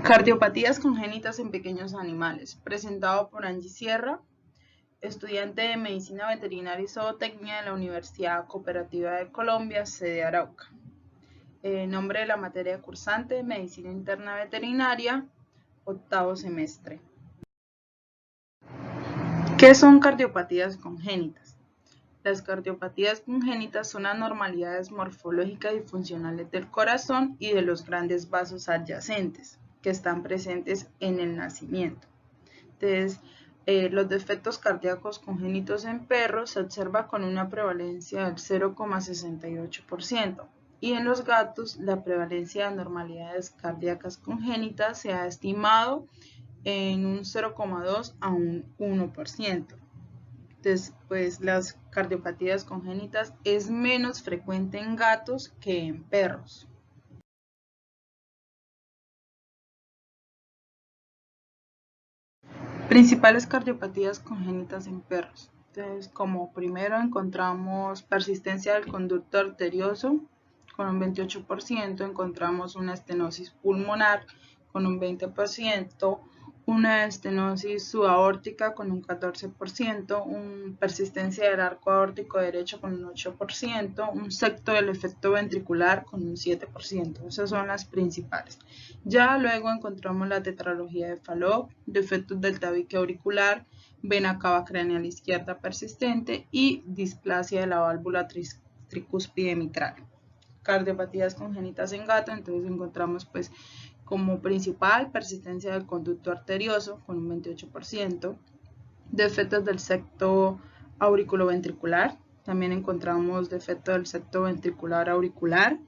Cardiopatías congénitas en pequeños animales, presentado por Angie Sierra, estudiante de Medicina Veterinaria y Zootecnia de la Universidad Cooperativa de Colombia, sede Arauca. Nombre de la materia cursante, Medicina Interna Veterinaria, octavo semestre. ¿Qué son cardiopatías congénitas? Las cardiopatías congénitas son anormalidades morfológicas y funcionales del corazón y de los grandes vasos adyacentes que están presentes en el nacimiento. Entonces, los defectos cardíacos congénitos en perros se observa con una prevalencia del 0,68% y en los gatos la prevalencia de anormalidades cardíacas congénitas se ha estimado en un 0,2 a un 1%. Entonces, pues las cardiopatías congénitas es menos frecuente en gatos que en perros. Principales cardiopatías congénitas en perros. Entonces, como primero encontramos persistencia del conducto arterioso con un 28%, encontramos una estenosis pulmonar con un 20%, una estenosis subaórtica con un 14%, una persistencia del arco aórtico derecho con un 8%, un secto del efecto ventricular con un 7%. Esas son las principales. Ya luego encontramos la tetralogía de Fallot, defectos del tabique auricular, vena cava craneal izquierda persistente y displasia de la válvula tricúspide mitral. Cardiopatías congénitas en gato, entonces encontramos pues como principal persistencia del conducto arterioso con un 28%, defectos del septo auriculoventricular, también encontramos defecto del septo ventricular auricular,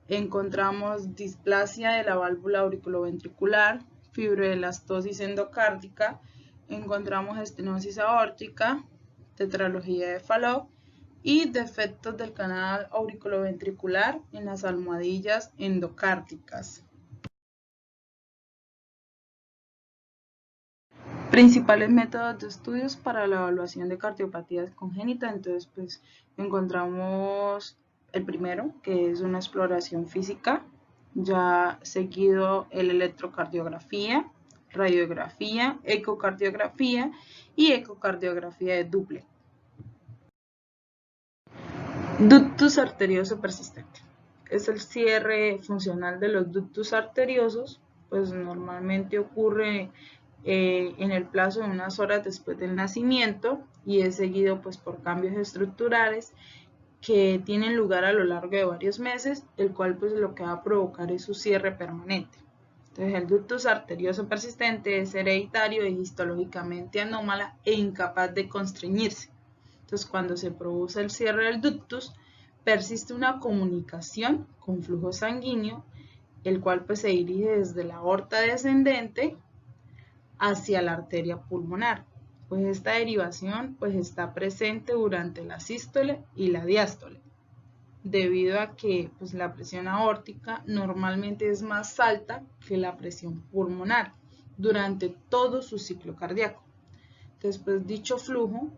encontramos displasia de la válvula auriculoventricular, fibroelastosis endocárdica, encontramos estenosis aórtica, tetralogía de Fallot y defectos del canal auriculoventricular en las almohadillas endocárdicas. Principales métodos de estudios para la evaluación de cardiopatías congénitas. Entonces, pues encontramos el primero, que es una exploración física, ya seguido el electrocardiografía, radiografía, ecocardiografía y ecocardiografía de Doppler. Ductus arterioso persistente. Es el cierre funcional de los ductus arteriosos, pues normalmente ocurre en el plazo de unas horas después del nacimiento y es seguido pues por cambios estructurales que tienen lugar a lo largo de varios meses, el cual pues lo que va a provocar es su cierre permanente. Entonces el ductus arterioso persistente es hereditario y histológicamente anómala e incapaz de constreñirse. Entonces cuando se produce el cierre del ductus, persiste una comunicación con flujo sanguíneo, el cual pues se dirige desde la aorta descendente hacia la arteria pulmonar. Pues esta derivación pues está presente durante la sístole y la diástole, debido a que pues, la presión aórtica normalmente es más alta que la presión pulmonar durante todo su ciclo cardíaco. Entonces, pues dicho flujo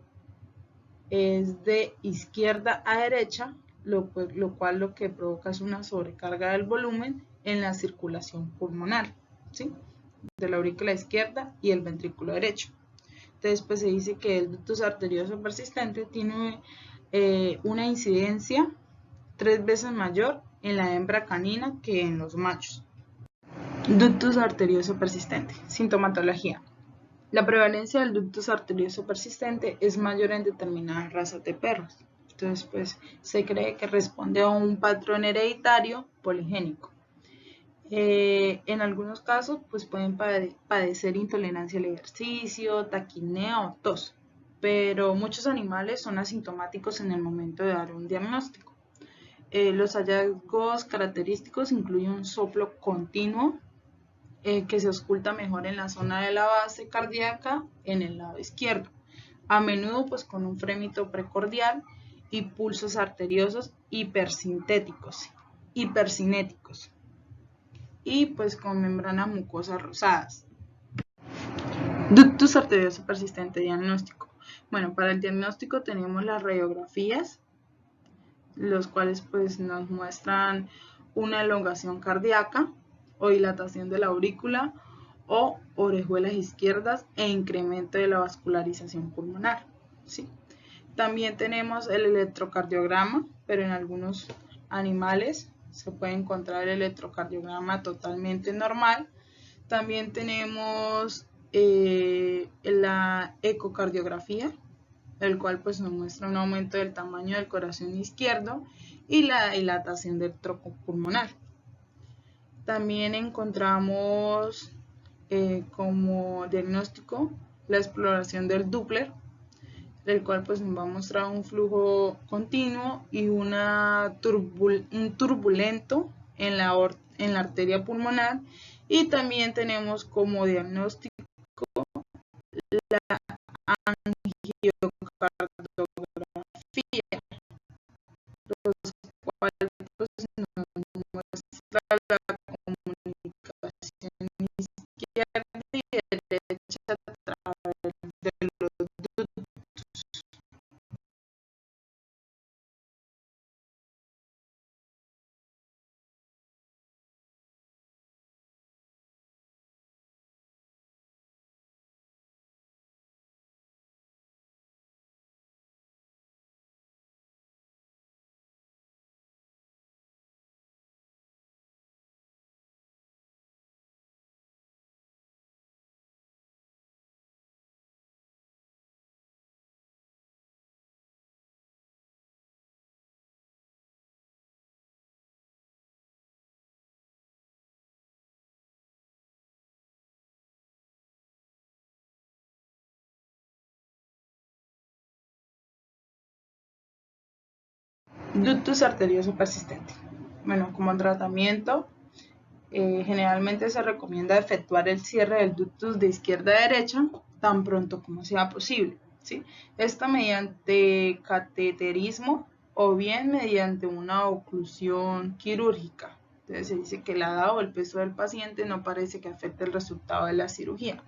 es de izquierda a derecha, lo cual lo que provoca es una sobrecarga del volumen en la circulación pulmonar, ¿sí? De la aurícula izquierda y el ventrículo derecho. Entonces, pues se dice que el ductus arterioso persistente tiene una incidencia 3 veces mayor en la hembra canina que en los machos. Ductus arterioso persistente. Sintomatología. La prevalencia del ductus arterioso persistente es mayor en determinadas razas de perros. Entonces, pues se cree que responde a un patrón hereditario poligénico. En algunos casos, pues pueden padecer intolerancia al ejercicio, taquinea o tos, pero muchos animales son asintomáticos en el momento de dar un diagnóstico. Los hallazgos característicos incluyen un soplo continuo que se ausculta mejor en la zona de la base cardíaca en el lado izquierdo, a menudo pues con un frémito precordial y pulsos arteriosos hipercinéticos y pues con membranas mucosas rosadas. Ductus arterioso persistente, diagnóstico. Bueno, para el diagnóstico tenemos las radiografías, los cuales pues nos muestran una elongación cardíaca, o dilatación de la aurícula o orejuelas izquierdas e incremento de la vascularización pulmonar, ¿sí? También tenemos el electrocardiograma, pero en algunos animales se puede encontrar el electrocardiograma totalmente normal. También tenemos la ecocardiografía, el cual pues nos muestra un aumento del tamaño del corazón izquierdo y la dilatación del tronco pulmonar. También encontramos como diagnóstico la exploración del Doppler, el cual pues nos va a mostrar un flujo continuo y un turbulento en la arteria pulmonar. Y también tenemos como diagnóstico la angiocardiografía, los cuales pues, nos muestra la comunicación izquierda y derecha a través de los ductos. Ductus arterioso persistente. Bueno, como tratamiento, generalmente se recomienda efectuar el cierre del ductus de izquierda a derecha tan pronto como sea posible, ¿sí? Esto mediante cateterismo o bien mediante una oclusión quirúrgica. Entonces se dice que la edad o el peso del paciente no parece que afecte el resultado de la cirugía.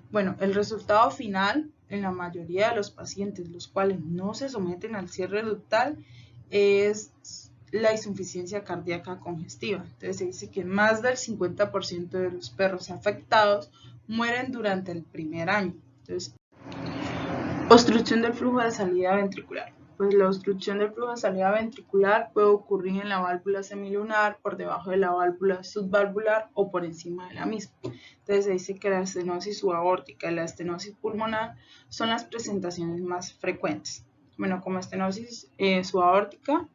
Bueno, el resultado final en la mayoría de los pacientes, los cuales no se someten al cierre ductal, es la insuficiencia cardíaca congestiva. Entonces se dice que más del 50% de los perros afectados mueren durante el primer año. Entonces, obstrucción del flujo de salida ventricular. Pues la obstrucción del flujo de salida ventricular puede ocurrir en la válvula semilunar, por debajo de la válvula subvalvular o por encima de la misma. Entonces se dice que la estenosis subaórtica y la estenosis pulmonar son las presentaciones más frecuentes. Bueno, como estenosis subaórtica,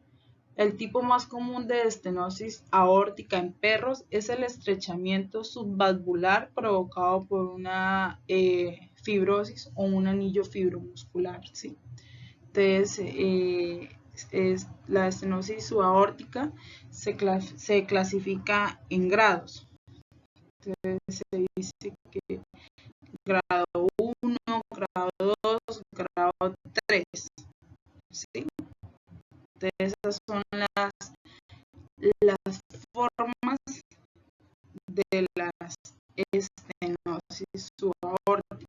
el tipo más común de estenosis aórtica en perros es el estrechamiento subvalvular provocado por una fibrosis o un anillo fibromuscular, ¿sí? Entonces, la estenosis subaórtica se clasifica en grados. Entonces, se dice que grado 1, grado 2, grado 3, ¿sí? Entonces, esas son las formas de las estenosis subaórticas.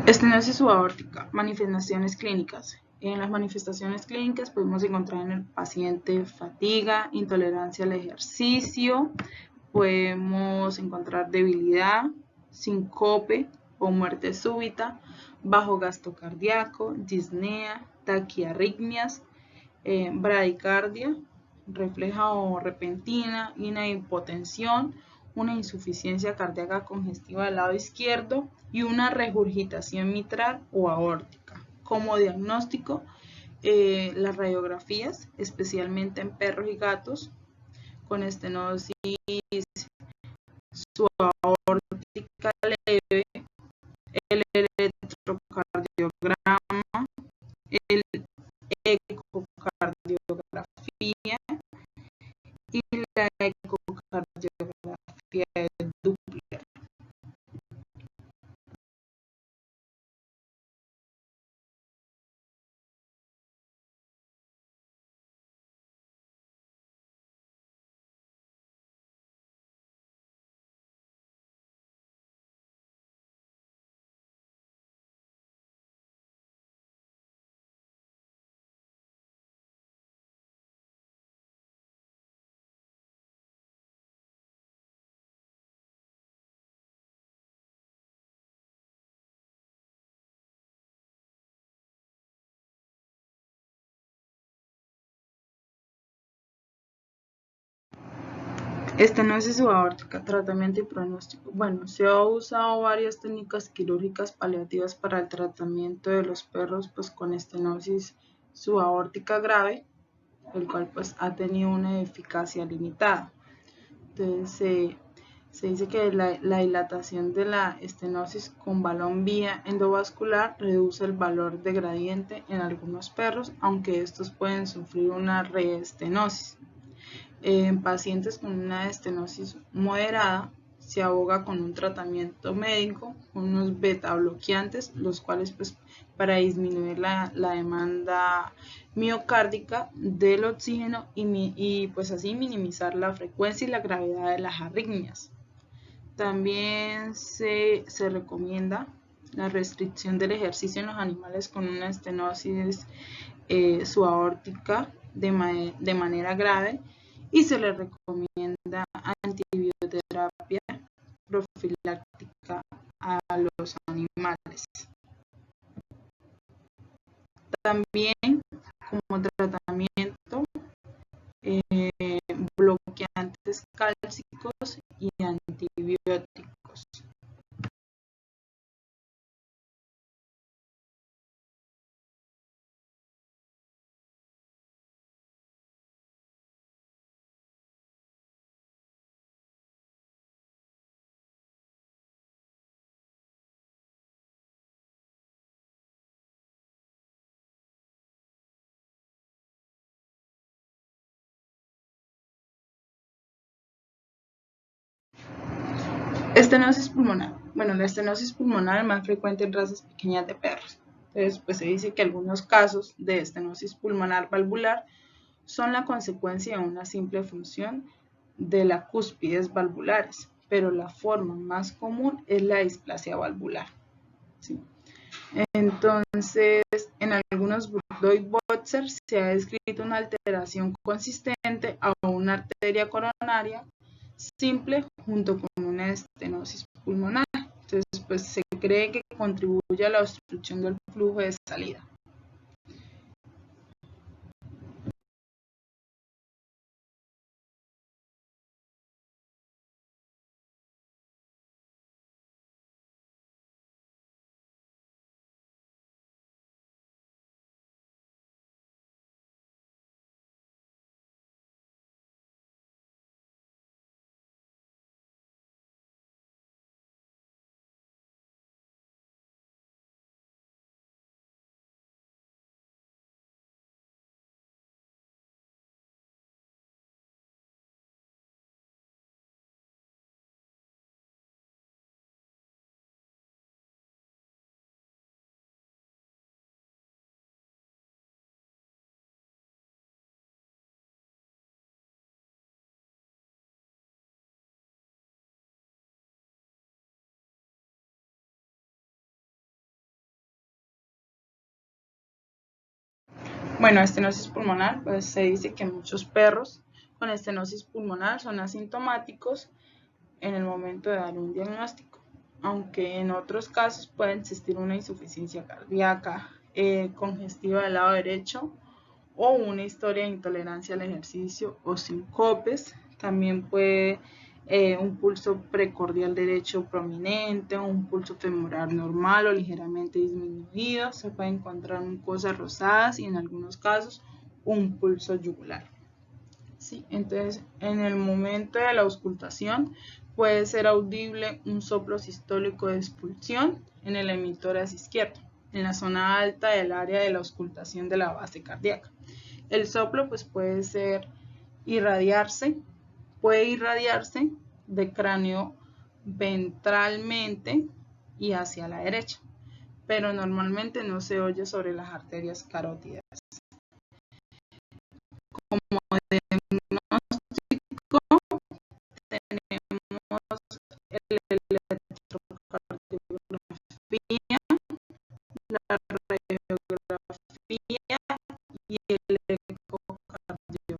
Estenosis subaórtica, manifestaciones clínicas. En las manifestaciones clínicas podemos encontrar en el paciente fatiga, intolerancia al ejercicio, podemos encontrar debilidad, sincope o muerte súbita, bajo gasto cardíaco, disnea, taquiarritmias, bradicardia, refleja o repentina, una hipotensión, una insuficiencia cardíaca congestiva del lado izquierdo y una regurgitación mitral o aórtica. Como diagnóstico, las radiografías, especialmente en perros y gatos, con estenosis subaórtica leve, el electrocardiograma, el ecocardiografía y la ecocardiografía de Doppler. Estenosis subaórtica, tratamiento y pronóstico. Bueno, se ha usado varias técnicas quirúrgicas paliativas para el tratamiento de los perros pues, con estenosis subaórtica grave, el cual pues, ha tenido una eficacia limitada. Entonces, se dice que la dilatación de la estenosis con balón vía endovascular reduce el valor de gradiente en algunos perros, aunque estos pueden sufrir una reestenosis. En pacientes con una estenosis moderada se aboga con un tratamiento médico, unos beta bloqueantes, los cuales pues para disminuir la demanda miocárdica del oxígeno y pues así minimizar la frecuencia y la gravedad de las arritmias. También se recomienda la restricción del ejercicio en los animales con una estenosis subaórtica de manera grave y se le recomienda antibioterapia profiláctica a los animales. También como tratamiento bloqueantes cálcicos y antibióticos. Estenosis pulmonar. Bueno, la estenosis pulmonar es más frecuente en razas pequeñas de perros. Entonces, pues se dice que algunos casos de estenosis pulmonar valvular son la consecuencia de una simple función de las cúspides valvulares, pero la forma más común es la displasia valvular. ¿Sí? Entonces, en algunos Burgdorf boxers se ha descrito una alteración consistente a una arteria coronaria simple junto con una estenosis pulmonar. Entonces, pues se cree que contribuye a la obstrucción del flujo de salida. Bueno, estenosis pulmonar, pues se dice que muchos perros con estenosis pulmonar son asintomáticos en el momento de dar un diagnóstico, aunque en otros casos puede existir una insuficiencia cardíaca congestiva del lado derecho o una historia de intolerancia al ejercicio o sincopes. También puede un pulso precordial derecho prominente o un pulso femoral normal o ligeramente disminuido. Se puede encontrar mucosas rosadas y en algunos casos un pulso yugular. Sí, entonces en el momento de la auscultación puede ser audible un soplo sistólico de expulsión en el hemitórax izquierdo, en la zona alta del área de la auscultación de la base cardíaca. El soplo pues puede irradiarse de cráneo ventralmente y hacia la derecha, pero normalmente no se oye sobre las arterias carótidas. Como diagnóstico tenemos el electrocardiografía, la radiografía y el ecocardiografía.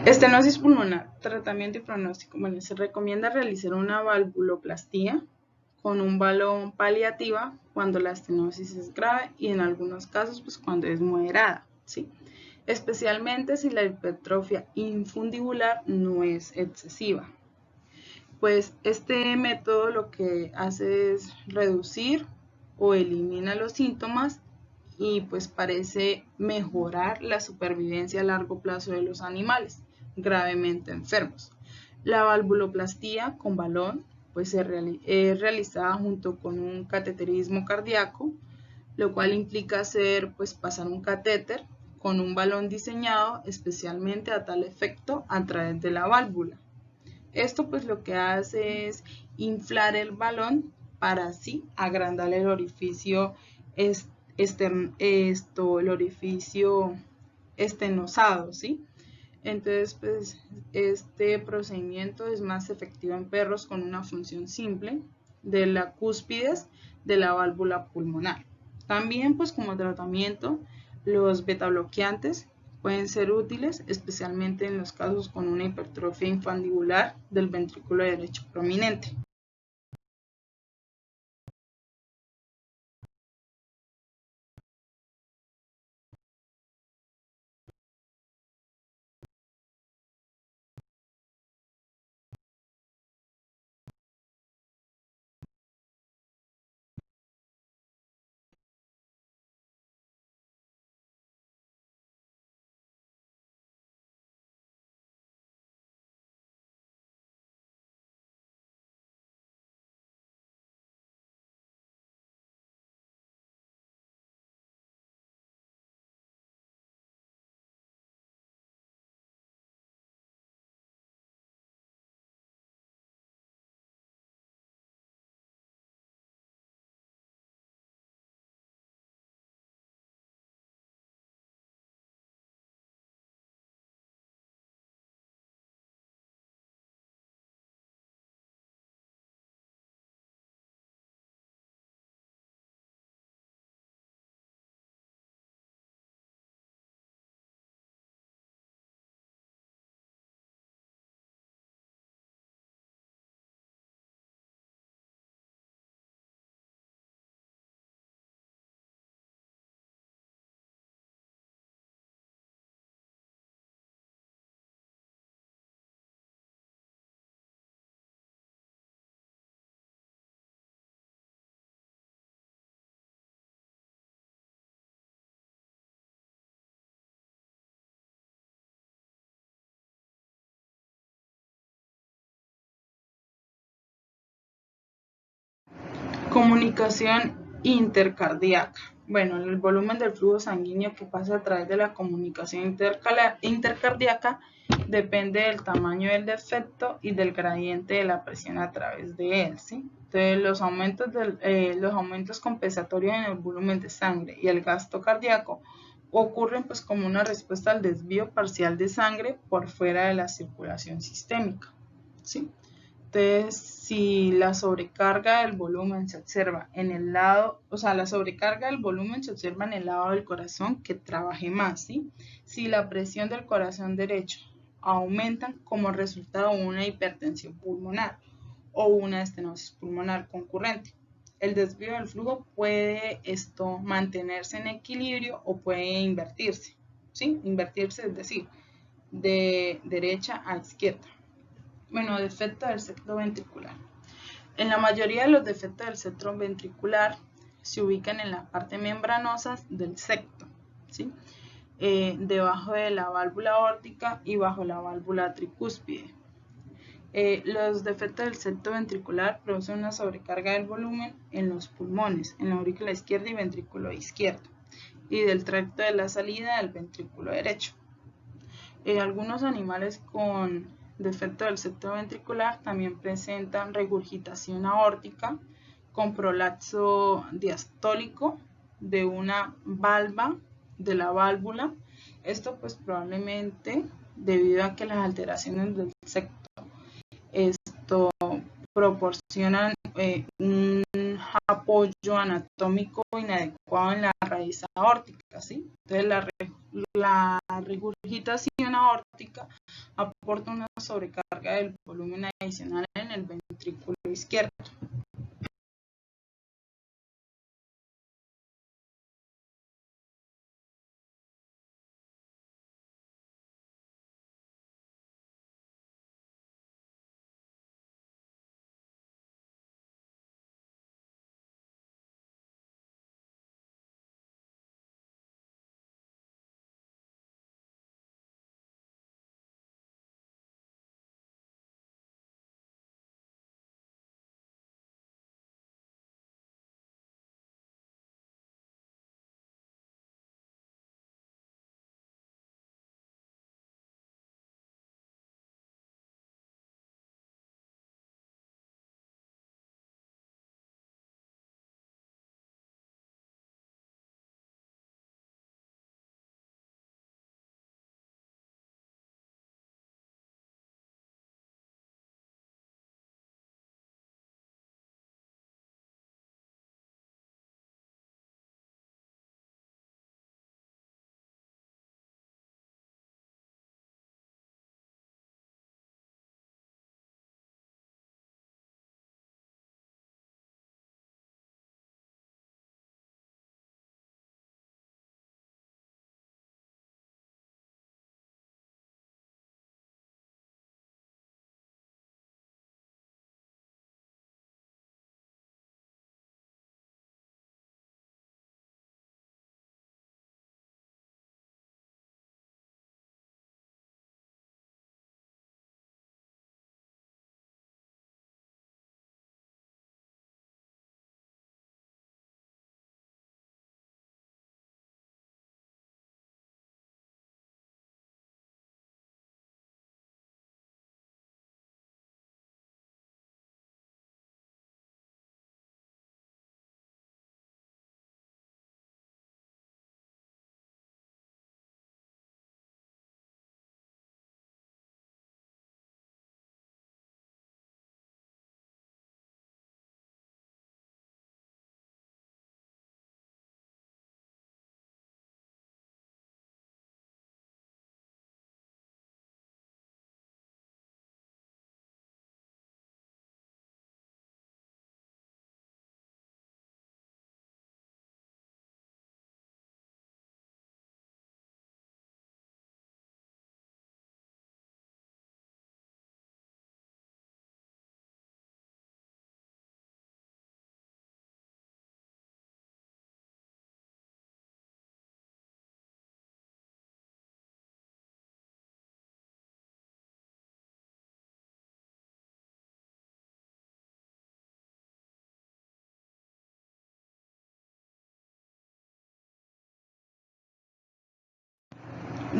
Estenosis pulmonar, tratamiento y pronóstico. Bueno, se recomienda realizar una valvuloplastía con un balón paliativa cuando la estenosis es grave y en algunos casos pues cuando es moderada, ¿sí? Especialmente si la hipertrofia infundibular no es excesiva. Pues este método lo que hace es reducir o elimina los síntomas y pues parece mejorar la supervivencia a largo plazo de los animales. gravemente enfermos. La valvuloplastía con balón pues es realizada junto con un cateterismo cardíaco, lo cual implica pasar un catéter con un balón diseñado especialmente a tal efecto a través de la válvula. Esto pues lo que hace es inflar el balón para así agrandar el orificio el orificio estenosado, ¿sí? Entonces, pues este procedimiento es más efectivo en perros con una función simple de la cúspides de la válvula pulmonar. También, pues como tratamiento, los betabloqueantes pueden ser útiles, especialmente en los casos con una hipertrofia infundibular del ventrículo derecho prominente. Comunicación intercardíaca. Bueno, el volumen del flujo sanguíneo que pasa a través de la comunicación intercardíaca depende del tamaño del defecto y del gradiente de la presión a través de él, ¿sí? Entonces, los aumentos compensatorios en el volumen de sangre y el gasto cardíaco ocurren pues como una respuesta al desvío parcial de sangre por fuera de la circulación sistémica, ¿sí? Entonces, si la sobrecarga del volumen se observa en el lado, o sea, la sobrecarga del volumen se observa en el lado del corazón que trabaje más, ¿sí? Si la presión del corazón derecho aumenta como resultado de una hipertensión pulmonar o una estenosis pulmonar concurrente. El desvío del flujo puede mantenerse en equilibrio o puede invertirse, ¿sí? Invertirse, es decir, de derecha a izquierda. Bueno, defecto del septo ventricular. En la mayoría de los defectos del septo ventricular se ubican en la parte membranosa del septo, ¿sí? Debajo de la válvula aórtica y bajo la válvula tricúspide. Los defectos del septo ventricular producen una sobrecarga del volumen en los pulmones, en la aurícula izquierda y ventrículo izquierdo, y del tracto de la salida del ventrículo derecho. Algunos animales con defecto del septo ventricular también presentan regurgitación aórtica con prolapso diastólico de una valva de la válvula. Esto pues probablemente debido a que las alteraciones del septo proporcionan un apoyo anatómico inadecuado en la raíz aórtica, ¿sí? Entonces la regurgitación aórtica aporta una sobrecarga del volumen adicional en el ventrículo izquierdo.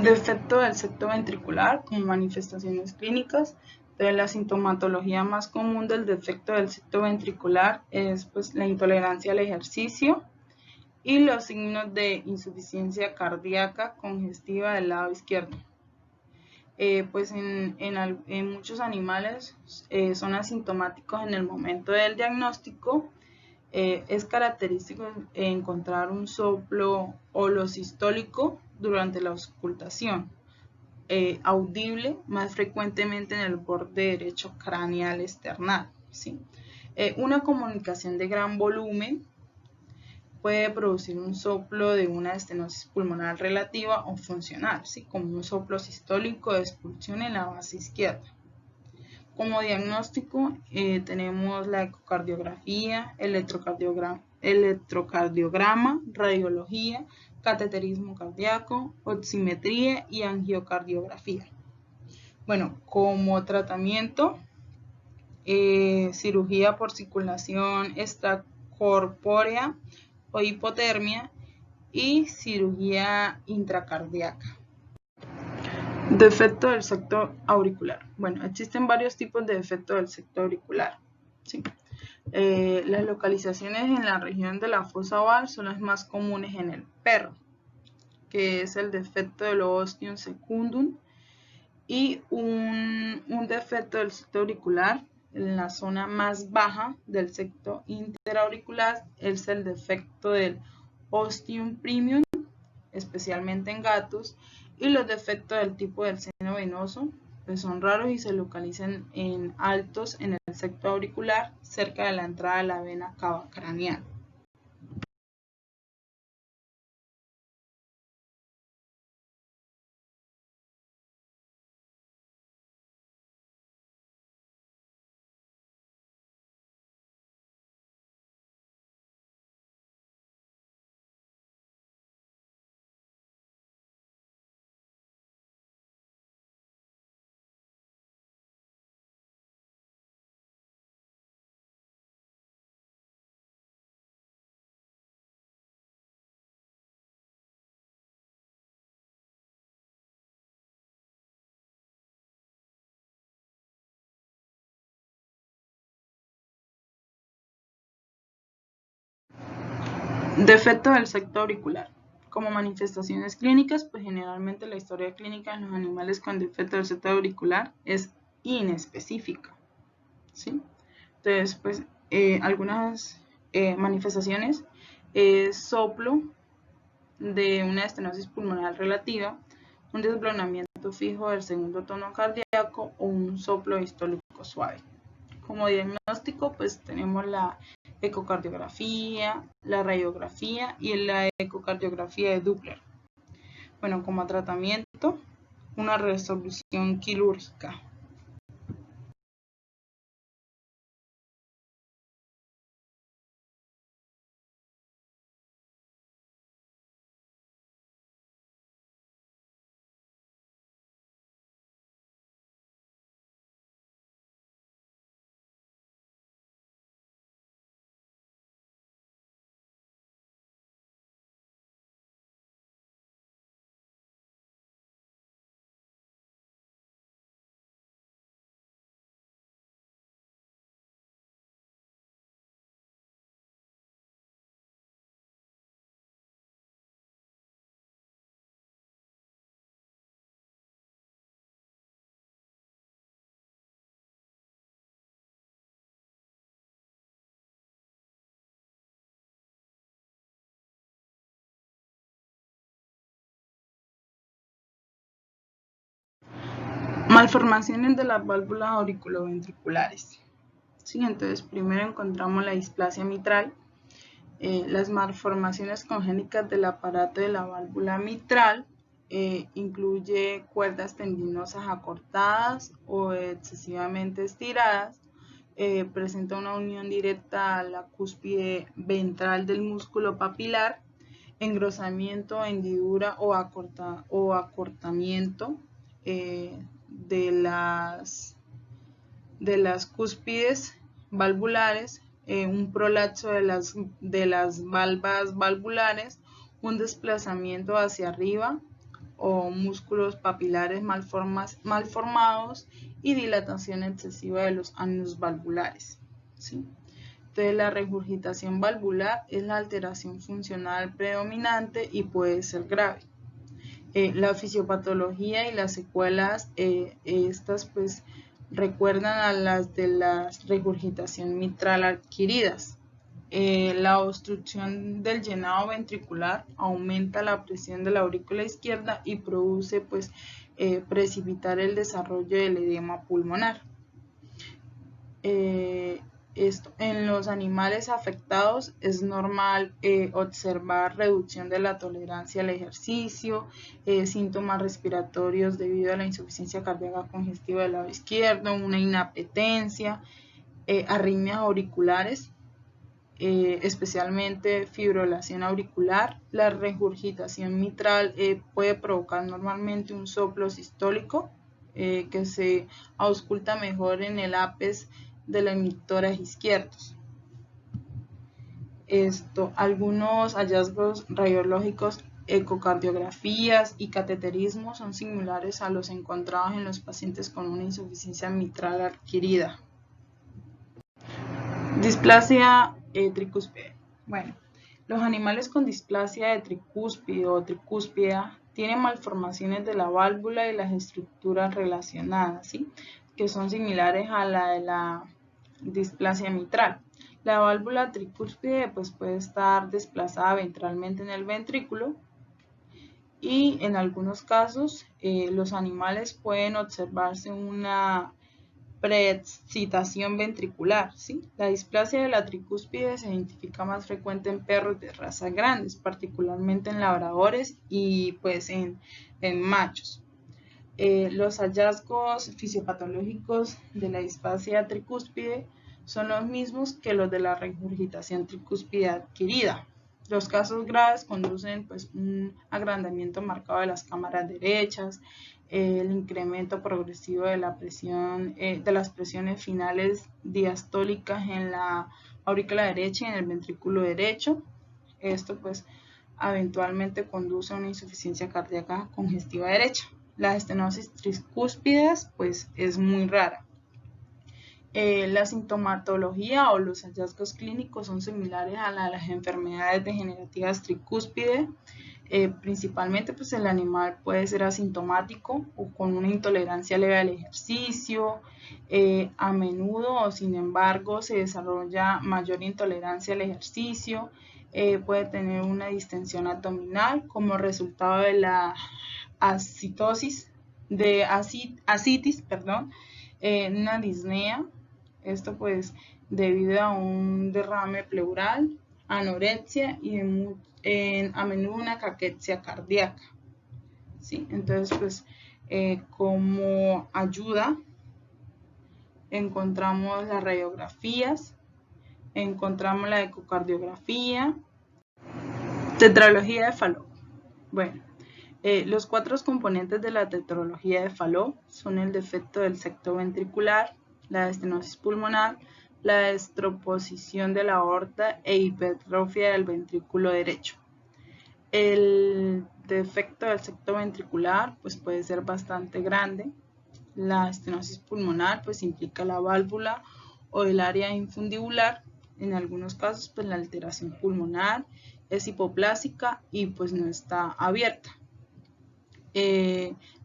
Defecto del septo ventricular como manifestaciones clínicas. Entonces, la sintomatología más común del defecto del septo ventricular es pues, la intolerancia al ejercicio y los signos de insuficiencia cardíaca congestiva del lado izquierdo. Pues en muchos animales son asintomáticos en el momento del diagnóstico. Es característico encontrar un soplo holosistólico durante la auscultación, audible más frecuentemente en el borde derecho craneal external, ¿sí? Una comunicación de gran volumen puede producir un soplo de una estenosis pulmonar relativa o funcional, ¿sí? Como un soplo sistólico de expulsión en la base izquierda. Como diagnóstico tenemos la ecocardiografía, electrocardiograma, radiología, cateterismo cardíaco, oximetría y angiocardiografía. Bueno, como tratamiento, cirugía por circulación extracorpórea o hipotermia y cirugía intracardíaca. Defecto del septo auricular. Bueno, existen varios tipos de defecto del septo auricular, ¿sí? Las localizaciones en la región de la fosa oval son las más comunes en el perro, que es el defecto del ostium secundum, y un defecto del septo auricular en la zona más baja del septo interauricular es el defecto del ostium premium, especialmente en gatos, y los defectos del tipo del seno venoso pues son raros y se localizan en altos en el septo auricular cerca de la entrada de la vena cava craneal. Defecto del septo auricular. Como manifestaciones clínicas, pues generalmente la historia clínica en los animales con defecto del septo auricular es inespecífica, ¿sí? Entonces, pues algunas manifestaciones es soplo de una estenosis pulmonar relativa, un desblonamiento fijo del segundo tono cardíaco o un soplo distólico suave. Como diagnóstico, pues tenemos la ecocardiografía, la radiografía y la ecocardiografía de Doppler. Bueno, como tratamiento, una resolución quirúrgica. Malformaciones de las válvulas auriculoventriculares. Sí, entonces primero encontramos la displasia mitral, las malformaciones congénitas del aparato de la válvula mitral, incluye cuerdas tendinosas acortadas o excesivamente estiradas, presenta una unión directa a la cúspide ventral del músculo papilar, engrosamiento, hendidura o acortamiento de las cúspides valvulares, un prolapso de las valvas valvulares, un desplazamiento hacia arriba o músculos papilares mal formados y dilatación excesiva de los anus valvulares, ¿sí? Entonces, la regurgitación valvular es la alteración funcional predominante y puede ser grave. La fisiopatología y las secuelas, estas pues recuerdan a las de la regurgitación mitral adquiridas. La obstrucción del llenado ventricular aumenta la presión de la aurícula izquierda y produce pues precipitar el desarrollo del edema pulmonar. En los animales afectados es normal observar reducción de la tolerancia al ejercicio, síntomas respiratorios debido a la insuficiencia cardíaca congestiva del lado izquierdo, una inapetencia, arritmias auriculares, especialmente fibrilación auricular. La regurgitación mitral puede provocar normalmente un soplo sistólico que se ausculta mejor en el ápice de los emisores izquierdos. Algunos hallazgos radiológicos, ecocardiografías y cateterismo son similares a los encontrados en los pacientes con una insuficiencia mitral adquirida. Displasia tricúspide. Bueno, los animales con displasia de tricúspide o tricúspida tienen malformaciones de la válvula y las estructuras relacionadas, ¿sí? Que son similares a la de la displasia mitral. La válvula tricúspide pues, puede estar desplazada ventralmente en el ventrículo y en algunos casos los animales pueden observarse una preexcitación ventricular, ¿sí? La displasia de la tricúspide se identifica más frecuente en perros de razas grandes, particularmente en labradores y pues en machos. Los hallazgos fisiopatológicos de la displasia tricúspide son los mismos que los de la regurgitación tricúspide adquirida. Los casos graves conducen pues un agrandamiento marcado de las cámaras derechas, el incremento progresivo de la presión, de las presiones finales diastólicas en la aurícula derecha y en el ventrículo derecho. Esto pues eventualmente conduce a una insuficiencia cardíaca congestiva derecha. La estenosis tricúspides pues es muy rara. La sintomatología o los hallazgos clínicos son similares a la de las enfermedades degenerativas tricúspide. Principalmente pues el animal puede ser asintomático o con una intolerancia leve al ejercicio. A menudo o sin embargo se desarrolla mayor intolerancia al ejercicio. Puede tener una distensión abdominal como resultado de la ascitis, una disnea. Esto pues debido a un derrame pleural, anorexia y a menudo una caquexia cardíaca, ¿sí? Entonces pues como ayuda encontramos las radiografías, encontramos la ecocardiografía, tetralogía de Fallot. Bueno, los 4 componentes de la tetralogía de Fallot son el defecto del septo ventricular, la estenosis pulmonar, la destroposición de la aorta e hipertrofia del ventrículo derecho. El defecto del septo ventricular pues puede ser bastante grande. La estenosis pulmonar pues implica la válvula o el área infundibular. En algunos casos pues la alteración pulmonar es hipoplásica y pues no está abierta.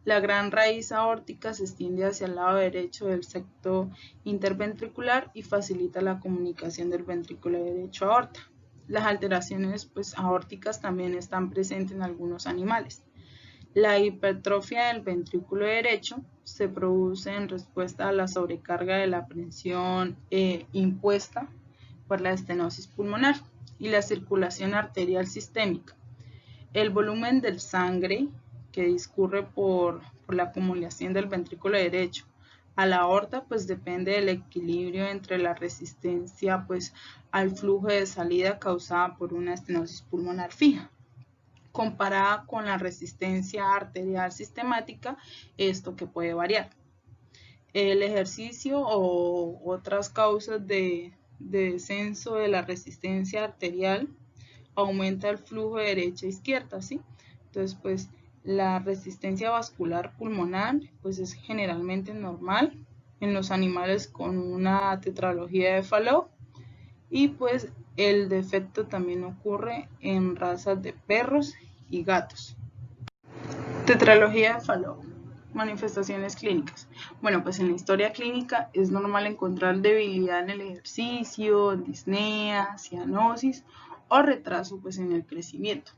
La gran raíz aórtica se extiende hacia el lado derecho del septo interventricular y facilita la comunicación del ventrículo derecho a aorta. Las alteraciones pues, aórticas también están presentes en algunos animales. La hipertrofia del ventrículo derecho se produce en respuesta a la sobrecarga de la presión impuesta por la estenosis pulmonar y la circulación arterial sistémica. El volumen del sangre que discurre por la acumulación del ventrículo derecho a la aorta pues depende del equilibrio entre la resistencia pues al flujo de salida causada por una estenosis pulmonar fija comparada con la resistencia arterial sistemática, esto que puede variar. El ejercicio o otras causas de descenso de la resistencia arterial aumenta el flujo de derecha a izquierda, ¿sí? Entonces, pues La resistencia vascular pulmonar pues es generalmente normal en los animales con una tetralogía de Fallot, y pues el defecto también ocurre en razas de perros y gatos. Tetralogía de Fallot. Manifestaciones clínicas. Bueno, pues en la historia clínica es normal encontrar debilidad en el ejercicio, disnea, cianosis o retraso pues en el crecimiento.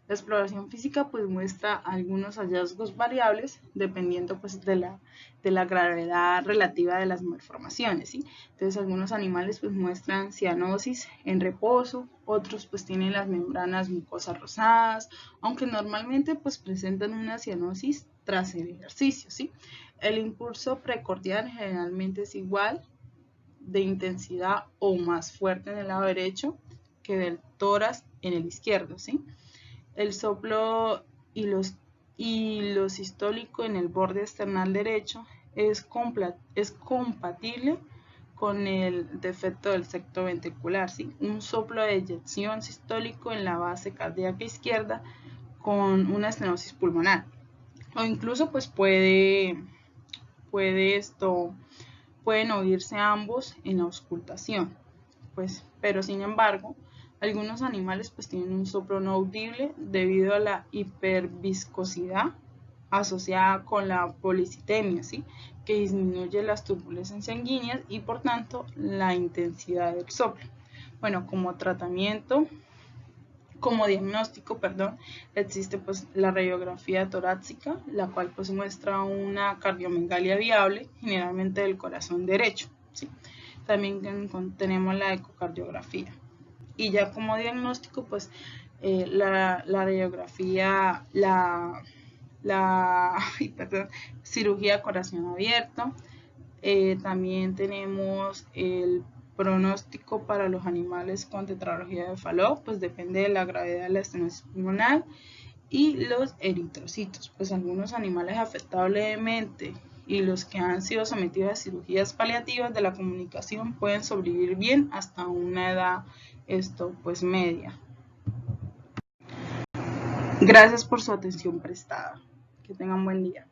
La exploración física pues muestra algunos hallazgos variables dependiendo pues de la gravedad relativa de las malformaciones, ¿sí? Entonces algunos animales pues muestran cianosis en reposo, otros pues tienen las membranas mucosas rosadas, aunque normalmente pues presentan una cianosis tras el ejercicio, ¿sí? El impulso precordial generalmente es igual de intensidad o más fuerte en el lado derecho que del tórax en el izquierdo, ¿sí? El soplo y lo sistólico en el borde external derecho es compatible con el defecto del septo ventricular, ¿sí? Un soplo de eyección sistólico en la base cardíaca izquierda con una estenosis pulmonar, o incluso pues pueden oírse ambos en la auscultación, pues, pero sin embargo, algunos animales pues tienen un soplo no audible debido a la hiperviscosidad asociada con la policitemia, ¿sí? Que disminuye las turbulencias sanguíneas y por tanto la intensidad del soplo. Bueno, como diagnóstico, existe pues la radiografía torácica, la cual pues muestra una cardiomegalia viable, generalmente del corazón derecho, ¿sí? También tenemos la ecocardiografía. Y ya como diagnóstico, pues la radiografía, cirugía corazón abierto. También tenemos el pronóstico para los animales con tetralogía de Fallot, pues depende de la gravedad de la estenosis pulmonar. Y los eritrocitos, pues algunos animales afectados levemente y los que han sido sometidos a cirugías paliativas de la comunicación pueden sobrevivir bien hasta una edad pues media. Gracias por su atención prestada. Que tengan buen día.